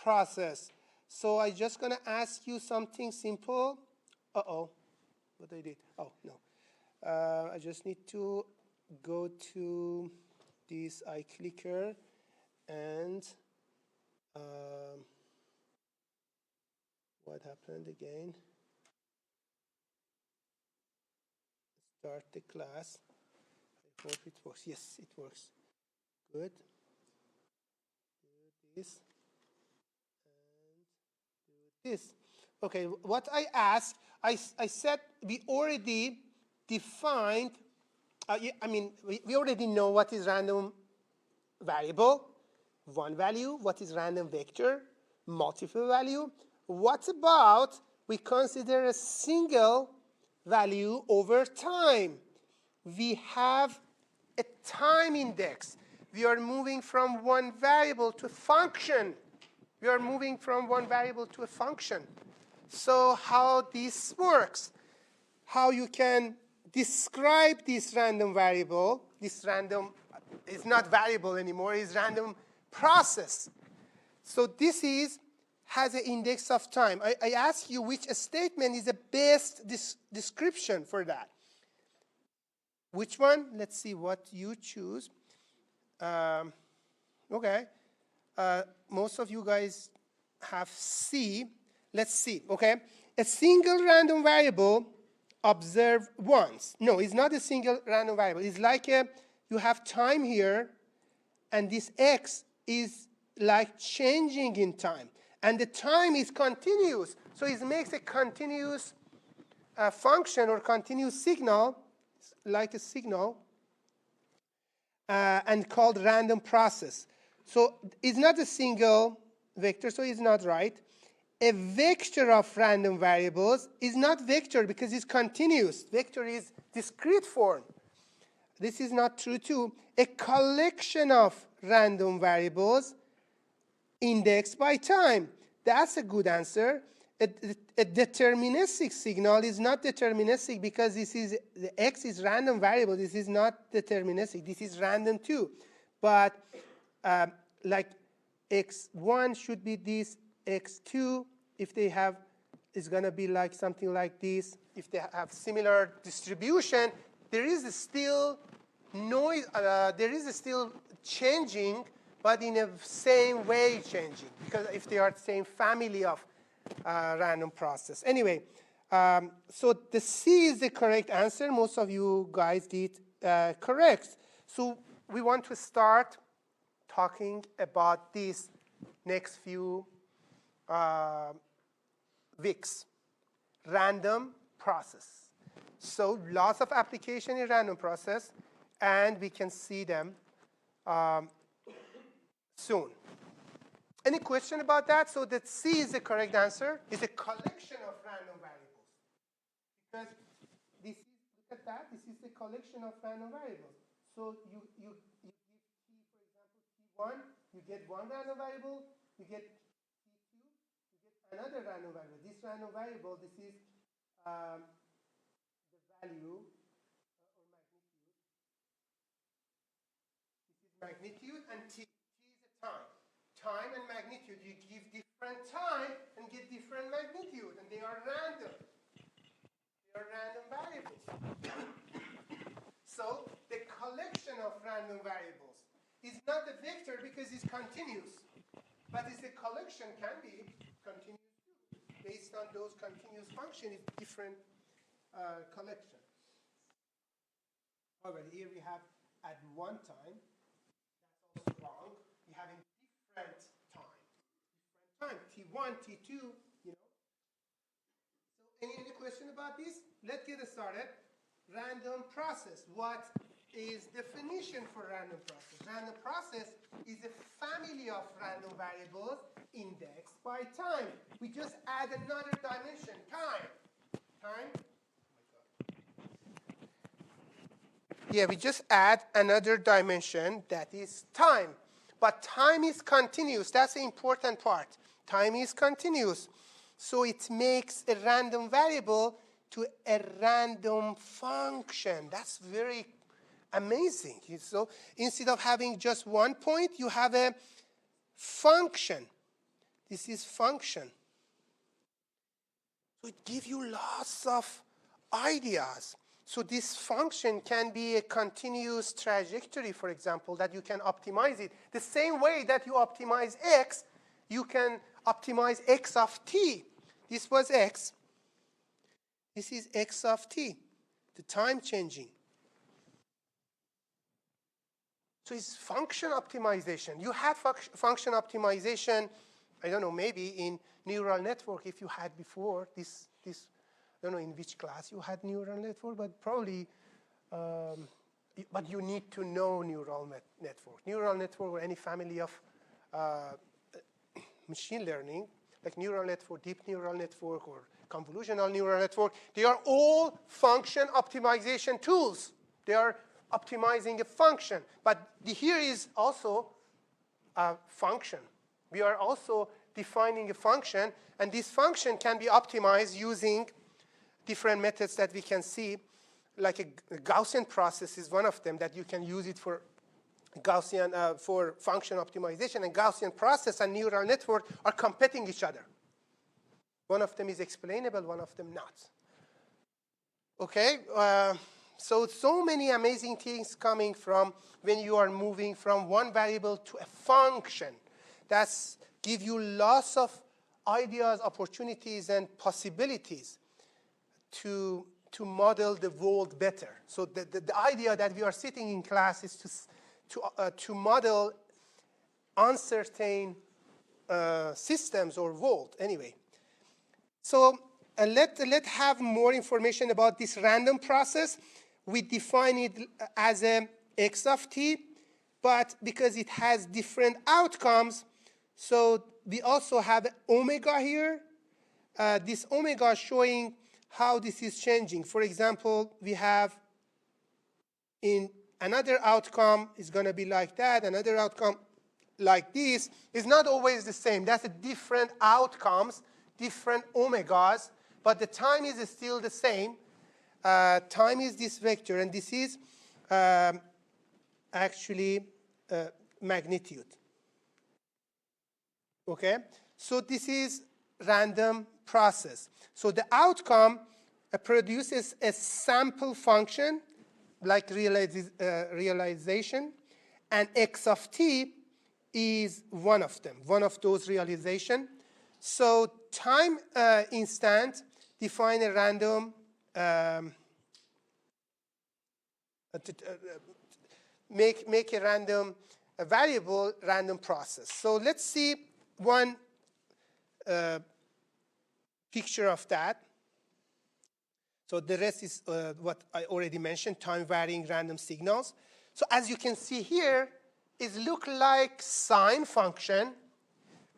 process. So I'm just going to ask you something simple. Uh-oh, what I did? Oh, no. I just need to go to this eye clicker and what happened again? Start the class. I hope it works. Yes, it works. Good. Do this. And do this. Okay, what I asked, I said we already defined, we already know what is random variable, one value, what is random vector, multiple value. What about we consider a single value over time? We have a time index. We are moving from one variable to a function. We are moving from one variable to a function. So how this works, how you can describe this random variable, this random is not variable anymore, is random process. So this has an index of time. I ask you which statement is the best description for that. Which one? Let's see what you choose. Okay. Most of you guys have C. Let's see, okay? A single random variable observed once. No, it's not a single random variable. It's like you have time here, and this x is like changing in time. And the time is continuous. So it makes a continuous function or continuous signal, like a signal, and called random process. So it's not a single vector, so it's not right. A vector of random variables is not vector because it's continuous. Vector is discrete form. This is not true too. A collection of random variables indexed by time. That's a good answer. A deterministic signal is not deterministic because the x is random variable. This is not deterministic. This is random too. But like x1 should be this, x2, if they have, is going to be like something like this. if they have similar distribution, there is still noise, there is still changing, but in a same way changing, because if they are the same family of random process. Anyway, so the C is the correct answer. Most of you guys did correct. So we want to start talking about these next few weeks. Random process. So lots of application in random process, and we can see them soon. Any question about that? So that C is the correct answer. It's a collection of random variables. Because this is, look at that, this is the collection of random variables. So you give T, for example, T1, you get one random variable, you get T2, you get another random variable. This random variable, this is the value or magnitude. This is magnitude, and T is the time. Time and magnitude, you give different time and get different magnitude, and they are random. They are random variables. So the collection of random variables is not a vector because it's continuous, but it's a collection, can be continuous too. Based on those continuous functions, it's different collection. However, here we have at one time, that's also wrong. We have in different time, T1, T2, you know. So any question about this? Let's get started. Random process. What is definition for random process? Random process is a family of random variables indexed by time. We just add another dimension, time. Time. Yeah, we just add another dimension, that is time. But time is continuous. That's the important part. Time is continuous. So it makes a random variable to a random function. That's very amazing. So instead of having just one point, you have a function. This is function. So it gives you lots of ideas. So this function can be a continuous trajectory, for example, that you can optimize it. The same way that you optimize x, you can optimize x of t. This was x. This is x of t, the time changing. So it's function optimization. You had function optimization, I don't know, maybe in neural network if you had before this. I don't know in which class you had neural network, but probably, but you need to know neural network. Neural network or any family of machine learning, like neural network, deep neural network, or convolutional neural network, they are all function optimization tools. They are optimizing a function. But here is also a function. We are also defining a function, and this function can be optimized using different methods that we can see, like a Gaussian process is one of them that you can use it for Gaussian for function optimization. And Gaussian process and neural network are competing each other. One of them is explainable, one of them not. Okay, so many amazing things coming from when you are moving from one variable to a function. That's give you lots of ideas, opportunities, and possibilities to model the world better. So the idea that we are sitting in class is to model uncertain systems or world. Anyway, so let's have more information about this random process. We define it as a x of t, but because it has different outcomes, so we also have omega here. This omega showing how this is changing. For example, we have in another outcome is going to be like that, another outcome like this. Is not always the same. That's a different outcomes, different omegas, but the time is still the same. Time is this vector, and this is actually magnitude. Okay? So this is random process. So the outcome produces a sample function like realization, and x of t is one of them, one of those realization. So time instant define a random make a random variable random process. So let's see one picture of that. So the rest is what I already mentioned, time varying random signals. So as you can see here, it looks like sine function,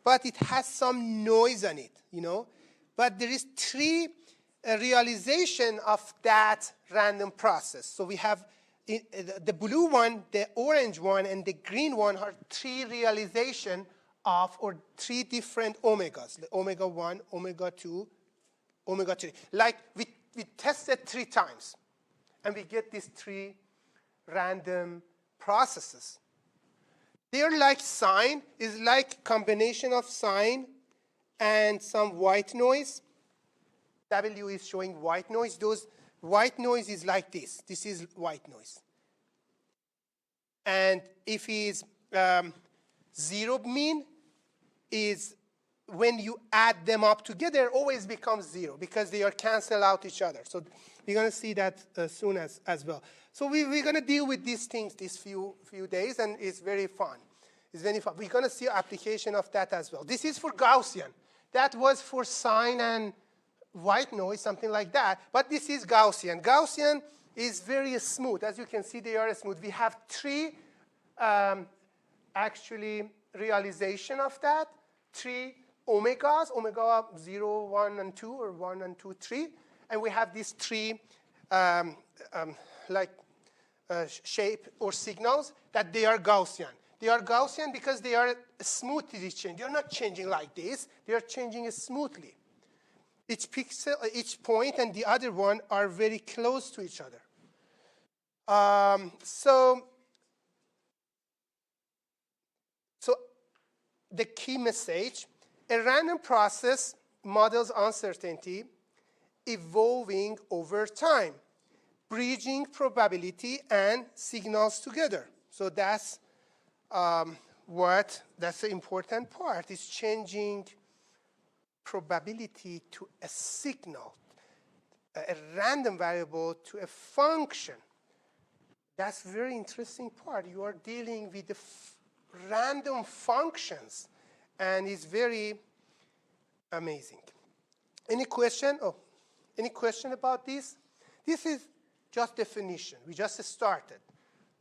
but it has some noise on it, you know. But there is three realization of that random process. So we have the blue one, the orange one, and the green one are three realization of, or three different omegas, the omega 1, omega 2, omega 3. Like we tested 3 times, and we get these 3 random processes. They're like sine, is like combination of sine and some white noise. W is showing white noise. Those white noise is like this. This is white noise. And if it's zero mean, is when you add them up together, always becomes 0 because they are cancel out each other. So we're going to see that soon as well. So we're going to deal with these things these few days, and it's very fun. It's very fun. We're going to see application of that as well. This is for Gaussian. That was for sine and white noise, something like that. But this is Gaussian. Gaussian is very smooth. As you can see, they are smooth. We have 3 actually realization of that, 3 omegas, omega 0, 1, and 2, or 1 and 2, 3. And we have these 3 shape or signals that they are Gaussian. They are Gaussian because they are smoothly changing. They are not changing like this. They are changing smoothly. Each pixel, each point and the other one are very close to each other. So the key message, a random process models uncertainty evolving over time, bridging probability and signals together. So that's that's the important part, is changing probability to a signal, a random variable to a function. That's a very interesting part. You are dealing with the random functions, and it's very amazing. Any question? Oh, any question about this? This is just definition. We just started.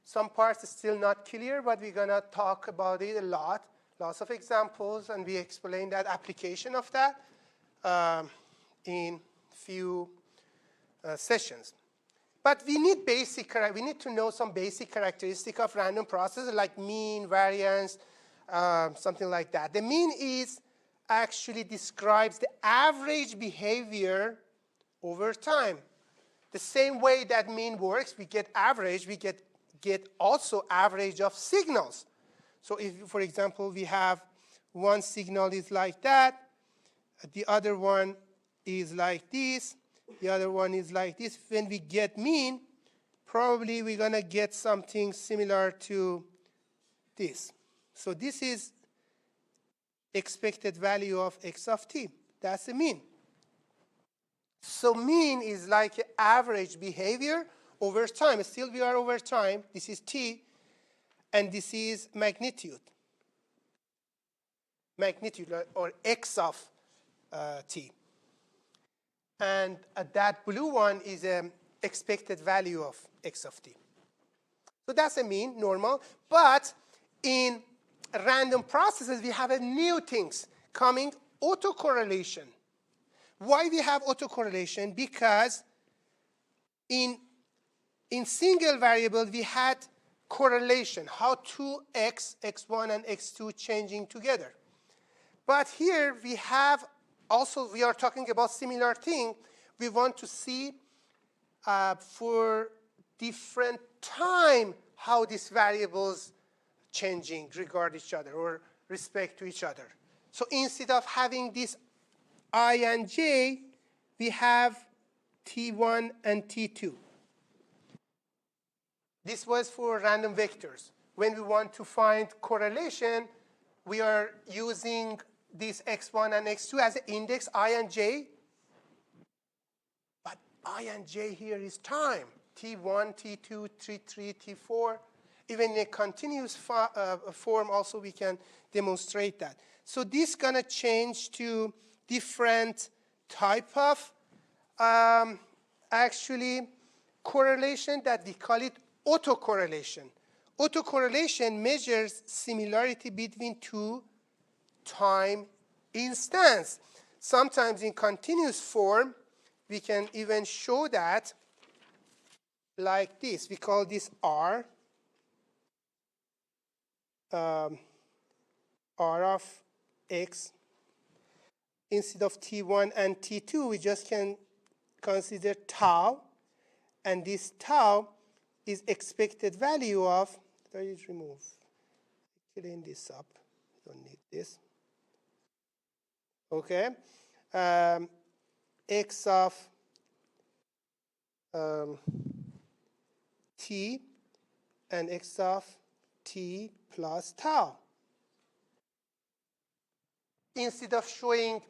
Some parts are still not clear, but we're going to talk about it a lot. Lots of examples, and we explain that application of that in few sessions. But we need to know some basic characteristic of random processes, like mean, variance, something like that. The mean actually describes the average behavior over time. The same way that mean works, we get average, we get also average of signals. So if, for example, we have one signal is like that, the other one is like this, the other one is like this. When we get mean, probably we're going to get something similar to this. So this is expected value of x of t. That's the mean. So mean is like average behavior over time. Still we are over time. This is t, and this is magnitude. Magnitude, or x of t. And that blue one is an expected value of x of t. So that's a mean, normal. But in random processes, we have a new things coming, autocorrelation. Why we have autocorrelation? Because in single variable, we had correlation, how 2x, x1, and x2 changing together. But here we have also, we are talking about similar thing. We want to see for different time how these variables changing regard each other or respect to each other. So instead of having this I and j, we have T1 and T2. This was for random vectors. When we want to find correlation, we are using this x1 and x2 as an index, I and j. But I and j here is time. T1, T2, T3, T4. Even in a continuous form also we can demonstrate that. So this is going to change to different type of actually correlation that we call it autocorrelation. Autocorrelation measures similarity between two time instances. Sometimes in continuous form, we can even show that like this. We call this R. R of x. Instead of T1 and T2, we just can consider tau. And this tau is expected value of, let me remove, clean this up, don't need this. Okay, x of t and x of t plus tau. Instead of showing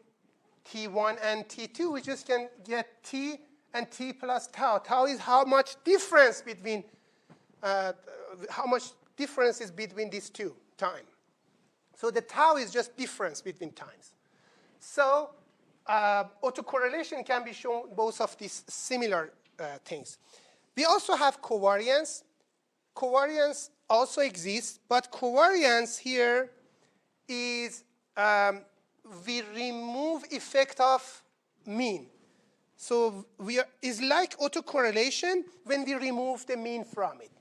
T1 and T2, we just can get T and T plus tau. Tau is how much difference between, is between these two time. So the tau is just difference between times. So autocorrelation can be shown both of these similar things. We also have covariance. Covariance also exists, but covariance here is we remove effect of mean. So it's like autocorrelation when we remove the mean from it.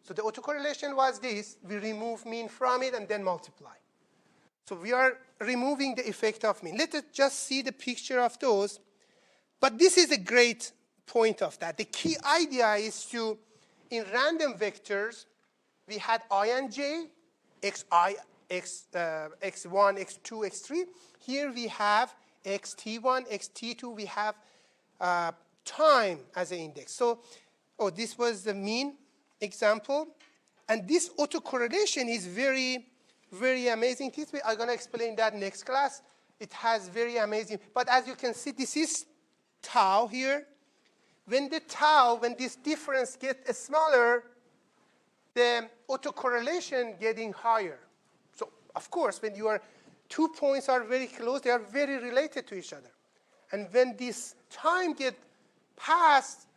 So the autocorrelation was this. We remove mean from it and then multiply. So we are removing the effect of mean. Let us just see the picture of those. But this is a great point of that. The key idea is to, in random vectors, we had I and j, xi, x1, x2, x3. Here we have xt1, xt2. We have time as an index. So, this was the mean example. And this autocorrelation is very, very amazing. I'm going to explain that next class. It has very amazing. But as you can see, this is tau here. When this difference gets smaller, the autocorrelation getting higher. So, of course, when your 2 points are very close, they are very related to each other. And when this time get passed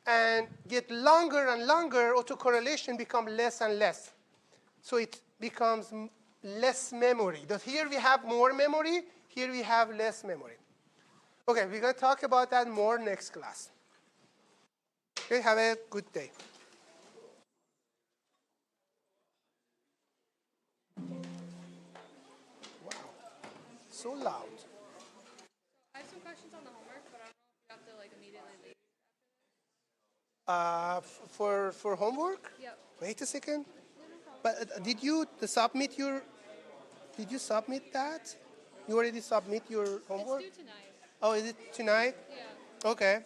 and get longer and longer, autocorrelation becomes less and less. So it becomes less memory. But here we have more memory. Here we have less memory. OK, we're going to talk about that more next class. OK, have a good day. Wow, so loud. I have some questions on the homework, but I don't know if you have to like immediately leave. For homework? Yep. Wait a second. No problem. But did you submit your? Did you submit that? You already submit your homework? It's due tonight. Oh, is it tonight? Yeah. Okay.